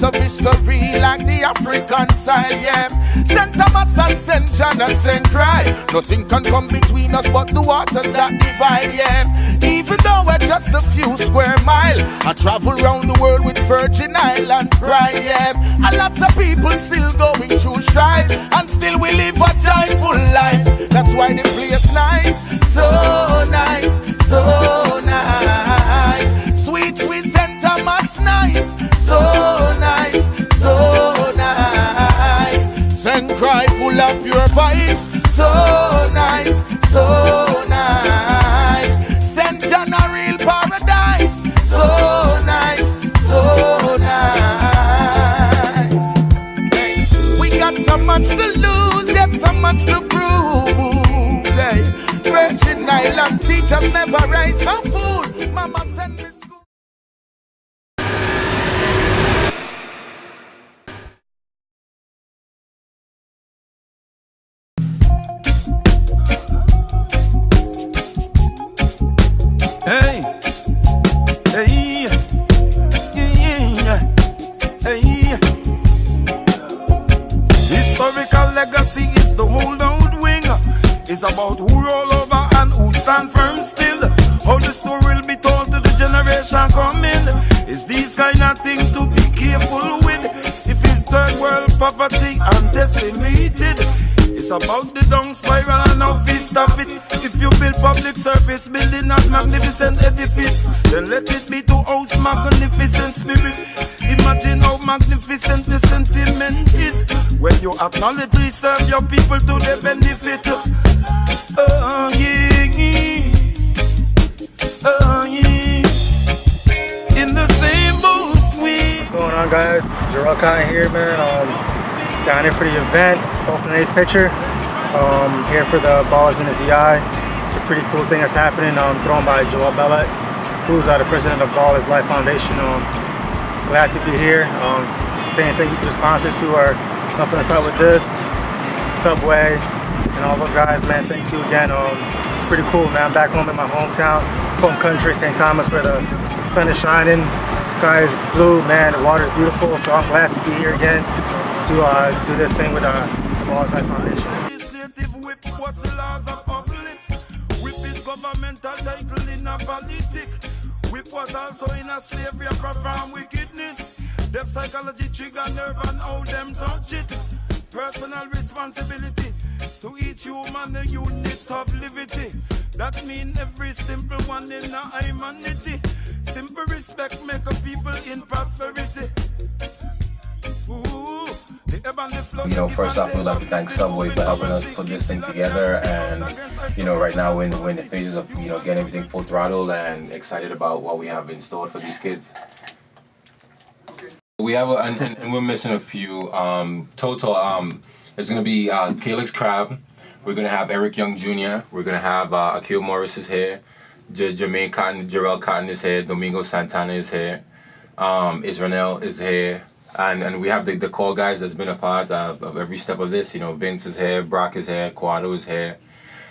of history like the African style, yeah. St. Thomas and St. John and St. Dry. Nothing can come between us but the waters that divide, yeah. Even though we're just a few square mile, I travel round the world with Virgin Island pride, yeah. A lot of people still going through strife, and still we live a joyful life. That's why the place nice, so nice, so nice. Sweet, sweet St. Thomas nice, so nice, so nice. St. Cry full of pure vibes, so nice, so nice. St. John a real paradise, so nice, so nice. Hey, we got so much to lose, yet so much to prove. Hey, Virgin Island teachers never raise no fool. Mama sent me school. Hey, hey, yeah, hey. Historical legacy is the holdout wing. It's about who roll over and who stand firm still. How the story will be told to the generation coming. It's these kind of things to be careful with. If it's third world poverty and decimated, it's about the down spiral and how we stop it. If you build public service building a magnificent edifice, then let it be to house magnificent spirit. Imagine how magnificent the sentiment is when you acknowledge we serve your people to their benefit. Oh yes, oh yeah. In the same boat we. What's going on, guys? Jharel Cotton here, man. Down here for the event, opening today's picture. Here for the balls in the VI. It's a pretty cool thing that's happening, thrown by Bellot, who's the president of Ballers Life Foundation. Glad to be here. Saying thank you to the sponsors who are helping us out with this, Subway, and all those guys, man. Thank you again. It's pretty cool, man. I'm back home in my hometown, home country, St. Thomas, where the sun is shining, the sky is blue, man. The water is beautiful. So I'm glad to be here again to do this thing with the Ballers Life Foundation. What's the laws of uplift? Whip is governmental title in a politics. Whip was also in a slavery of profound wickedness. Them psychology trigger nerve and how them touch it. Personal responsibility to each human a unit of liberty. That mean every simple one in a humanity. Simple respect make a people in prosperity. Ooh. You know, first off, we'd like to thank Subway for helping us put this thing together, and you know, right now we're in the phases of getting everything full throttle and excited about what we have in store for these kids. We have and we're missing a few. Total, it's gonna be Calix Crabbe. We're gonna have Eric Young Jr. We're gonna have Akil Morris is here. Jermaine Cotton, Jharel Cotton is here. Domingo Santana is here. Israel is here. And we have the core guys that's been a part of every step of this. You know, Vince is here, Brock is here, Quado is here,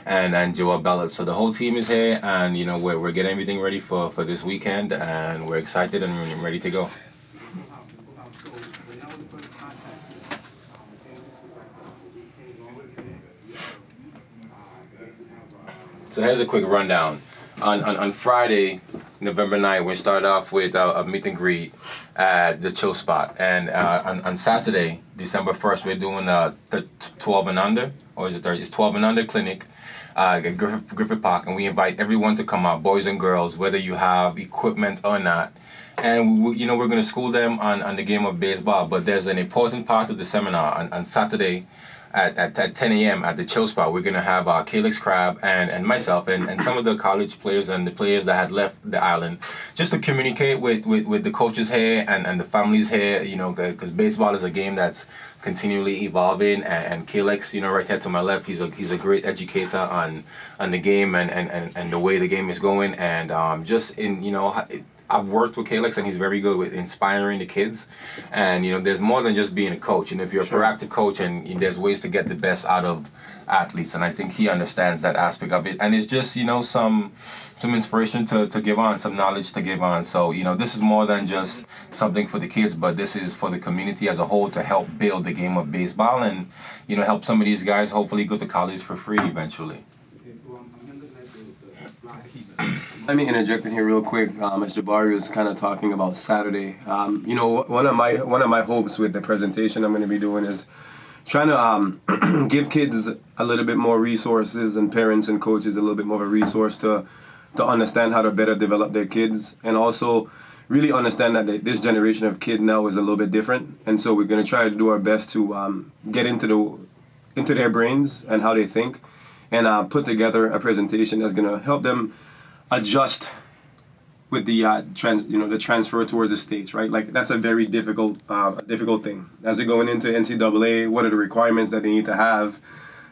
and Joel Bellot. So the whole team is here, and you know we're getting everything ready for this weekend, and we're excited and ready to go. So here's a quick rundown. On Friday, November 9th, we start off with a meet and greet at the Chill Spot. And on Saturday, December 1st, we're doing the 12 and under, or is it 30? It's 12 and under clinic at Griffith Park. And we invite everyone to come out, boys and girls, whether you have equipment or not. And we're going to school them on the game of baseball. But there's an important part of the seminar on Saturday at 10 a.m. at the Chill Spot. We're going to have Calix Crabbe and myself and some of the college players and the players that had left the island, just to communicate with the coaches here and the families here, because baseball is a game that's continually evolving, and Calix, right here to my left, he's a great educator on the game and the way the game is going, and just in I've worked with Calix, and he's very good with inspiring the kids. And there's more than just being a coach. And if you're a proactive coach, and there's ways to get the best out of athletes, and I think he understands that aspect of it. And it's just some inspiration to give on, some knowledge to give on. So this is more than just something for the kids, but this is for the community as a whole to help build the game of baseball, and help some of these guys hopefully go to college for free eventually. Let me interject in here real quick. As Jabari was kind of talking about Saturday, one of my hopes with the presentation I'm going to be doing is trying to give kids a little bit more resources, and parents and coaches a little bit more of a resource to understand how to better develop their kids, and also really understand that this generation of kid now is a little bit different, and so we're going to try to do our best to get into their brains and how they think, and put together a presentation that's going to help them adjust with the the transfer towards the States, right? Like, that's a very difficult thing. As they're going into NCAA, what are the requirements that they need to have?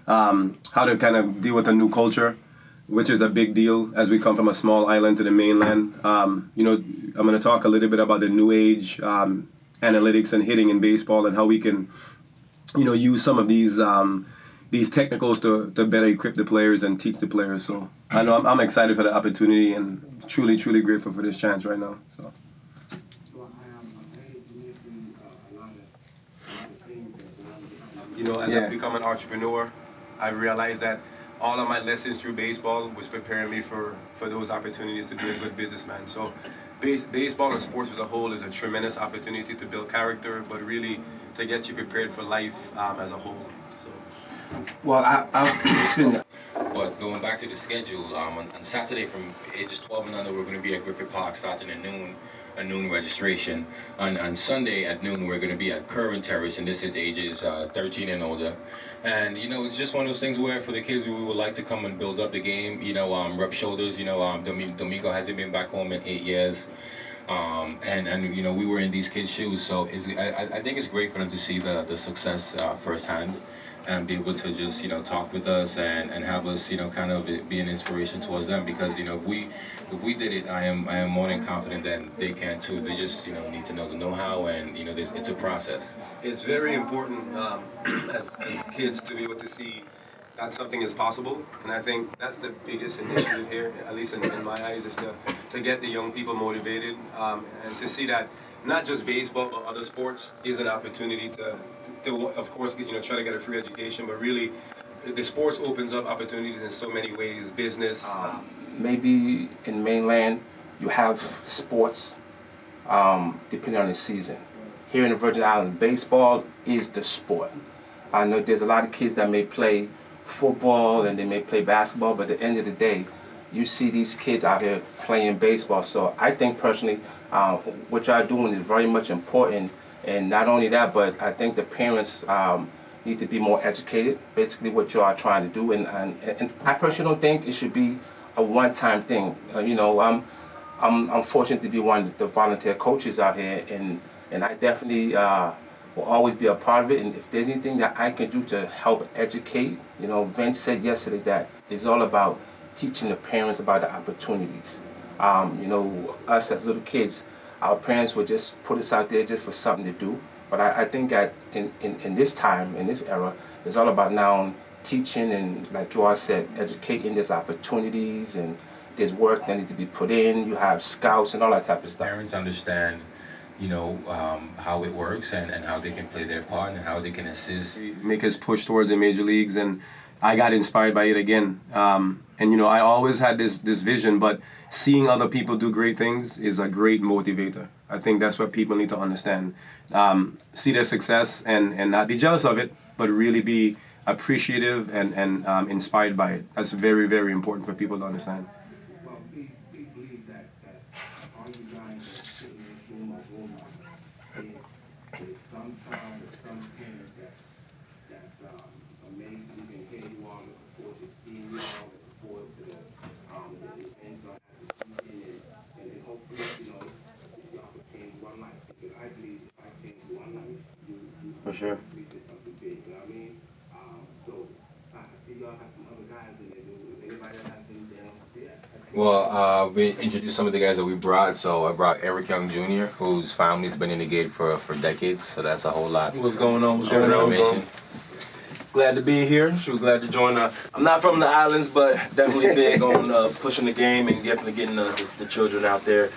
How to kind of deal with a new culture, which is a big deal as we come from a small island to the mainland. I'm going to talk a little bit about the new age analytics and hitting in baseball, and how we can, use some of these technicals to better equip the players and teach the players. So I know I'm excited for the opportunity, and truly, truly grateful for this chance right now. So. As I've become an entrepreneur, I've realized that all of my lessons through baseball was preparing me for those opportunities to be a good businessman. So baseball and sports as a whole is a tremendous opportunity to build character, but really to get you prepared for life as a whole. Well, excuse me. But going back to the schedule, on Saturday from ages 12 and under, we're going to be at Griffith Park starting at noon registration. On Sunday at noon, we're going to be at Curran Terrace, and this is ages 13 and older. And, it's just one of those things where for the kids, we would like to come and build up the game, rub shoulders. Domingo hasn't been back home in 8 years. And we were in these kids' shoes, so I think it's great for them to see the success firsthand, and be able to just talk with us and have us kind of be an inspiration towards them, because if we did it, I am more than confident that they can too. They just need to know the know-how, and it's a process. It's very important as kids to be able to see that something is possible, and I think that's the biggest initiative here, at least in my eyes, is to get the young people motivated, and to see that not just baseball but other sports is an opportunity to of course try to get a free education, but really the sports opens up opportunities in so many ways. Business, maybe in mainland you have sports depending on the season. Here in the Virgin Islands, baseball is the sport. I know there's a lot of kids that may play football and they may play basketball, but at the end of the day, you see these kids out here playing baseball. So I think personally, what y'all doing is very much important. And not only that, but I think the parents need to be more educated, basically what you are trying to do. And I personally don't think it should be a one-time thing. I'm fortunate to be one of the volunteer coaches out here, and I definitely will always be a part of it. And if there's anything that I can do to help educate, Vince said yesterday that it's all about teaching the parents about the opportunities. Us as little kids, our parents would just put us out there just for something to do. But I think that in this time, in this era, it's all about now teaching and, like you all said, educating. There's opportunities and there's work that needs to be put in. You have scouts and all that type of stuff. Parents understand, how it works and how they can play their part and how they can assist. Make us push towards the major leagues, and I got inspired by it again. I always had this vision, but seeing other people do great things is a great motivator. I think that's what people need to understand. See their success and not be jealous of it, but really be appreciative and inspired by it. That's very, very important for people to understand. Well, please believe that all you guys are sitting in this room is sometimes some parents that's amazing. You can hear you all, looking forward to seeing you all, looking forward to the events on at the weekend, and hopefully, y'all can change one life. Because I believe if I change one life, you For sure. we did something big, you know what I mean? So I see y'all have some other guys in there. If anybody else has anything else to say, We introduced some of the guys that we brought. So I brought Eric Young Jr., whose family's been in the gate for decades. So that's a whole lot. What's going on? What's going on, bro? Glad to be here. Sure, glad to join. I'm not from the islands, but definitely big on pushing the game and definitely getting the children out there.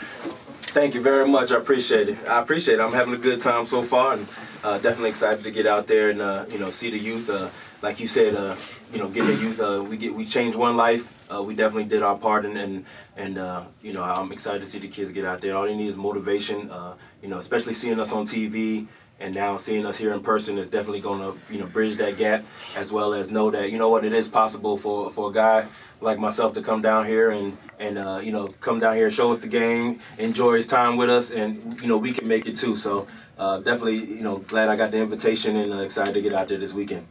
Thank you very much. I appreciate it. I'm having a good time so far, and definitely excited to get out there and see the youth. Like you said, getting the youth. We changed one life. We definitely did our part, and I'm excited to see the kids get out there. All they need is motivation. Especially seeing us on TV. And now seeing us here in person is definitely going to, bridge that gap, as well as know that, it is possible for a guy like myself to come down here and come down here, show us the game, enjoy his time with us, and, we can make it too. So definitely, glad I got the invitation and excited to get out there this weekend.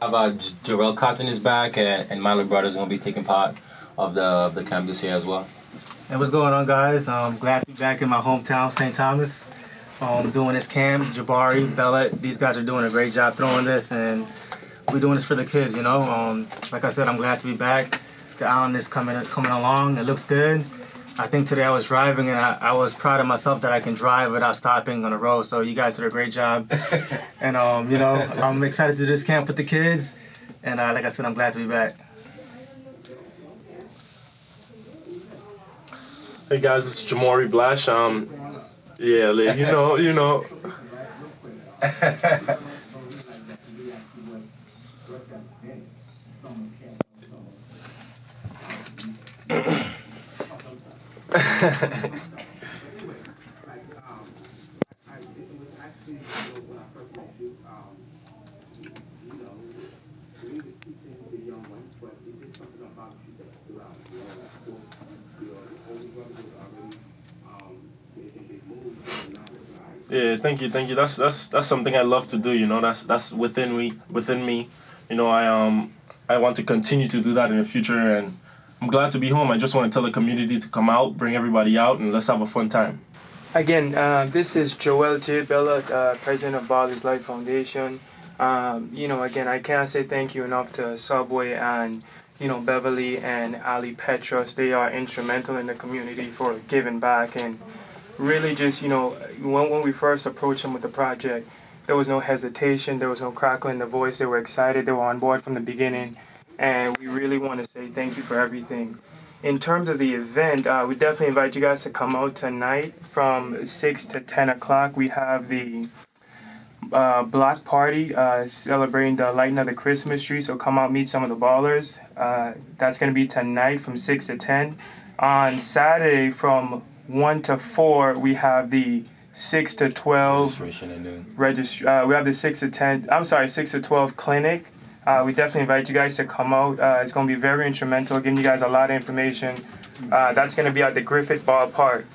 How about Jharel Cotton is back, and my little brother's going to be taking part of the camp this year as well. Hey, what's going on, guys? I'm glad to be back in my hometown, St. Thomas. Doing this camp. Jabari, Bellot, these guys are doing a great job throwing this, and we're doing this for the kids, Like I said, I'm glad to be back. The island is coming along. It looks good. I think today I was driving, and I was proud of myself that I can drive without stopping on the road. So you guys did a great job. And, I'm excited to do this camp with the kids. And like I said, I'm glad to be back. Hey guys, it's Jamori Blash. Yeah, like, you know. Yeah, thank you. That's something I love to do. That's within me. I want to continue to do that in the future, and I'm glad to be home. I just want to tell the community to come out, bring everybody out, and let's have a fun time. Again, this is Joel J. Bellot, president of Ball's Life Foundation. Again, I can't say thank you enough to Subway and Beverly and Ali Petros. They are instrumental in the community for giving back, and really just, when we first approached them with the project, there was no hesitation, there was no crackle in the voice. They were excited, they were on board from the beginning, and we really want to say thank you for everything. In terms of the event, we definitely invite you guys to come out tonight from 6 to 10 o'clock. We have the block party celebrating the lighting of the Christmas tree, so come out, meet some of the ballers. That's going to be tonight from 6 to 10. On Saturday from 1 to 4, we have the 6 to 12 we have the 6 to 12 clinic. We definitely invite you guys to come out. It's going to be very instrumental, giving you guys a lot of information. That's going to be at the Griffith Ballpark.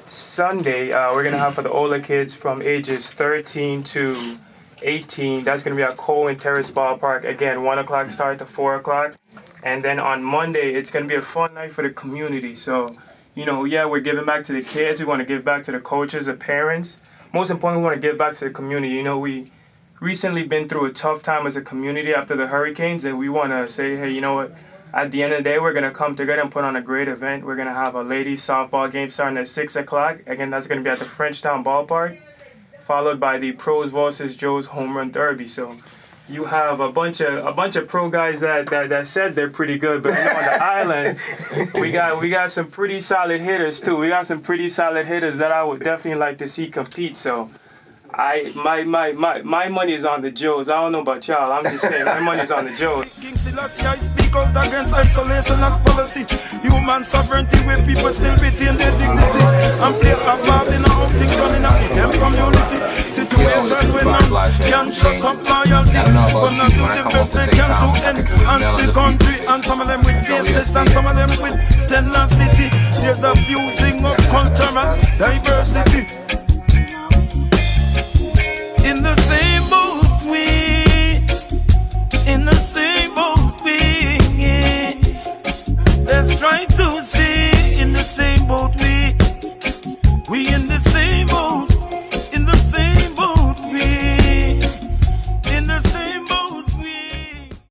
Sunday, we're going to have for the older kids from ages 13 to 18. That's going to be at Cole and Terrace Ballpark. Again, 1 o'clock start to 4 o'clock. And then on Monday, it's going to be a fun night for the community. So, we're giving back to the kids. We want to give back to the coaches, the parents. Most importantly, we want to give back to the community. We recently been through a tough time as a community after the hurricanes, and we want to say, hey, you know what? At the end of the day, we're going to come together and put on a great event. We're going to have a ladies softball game starting at 6 o'clock. Again, that's going to be at the Frenchtown Ballpark, followed by the Pros versus Joe's Home Run Derby. So you have a bunch of pro guys that said they're pretty good, but on the islands, we got some pretty solid hitters too. We got some pretty solid hitters that I would definitely like to see compete. So my money is on the Joes. I don't know about y'all. I'm just saying my money's on the Joes. King Selassie, I speak out against isolation and policy. Human sovereignty where people still retain their dignity and play a part in how things running out in them community. Situation where none can shut up loyalty, but not do the best they can to enhance the country. And some of them with faceless and some of them with tenacity. There's a fusing of cultural diversity. In the same boat, we in the same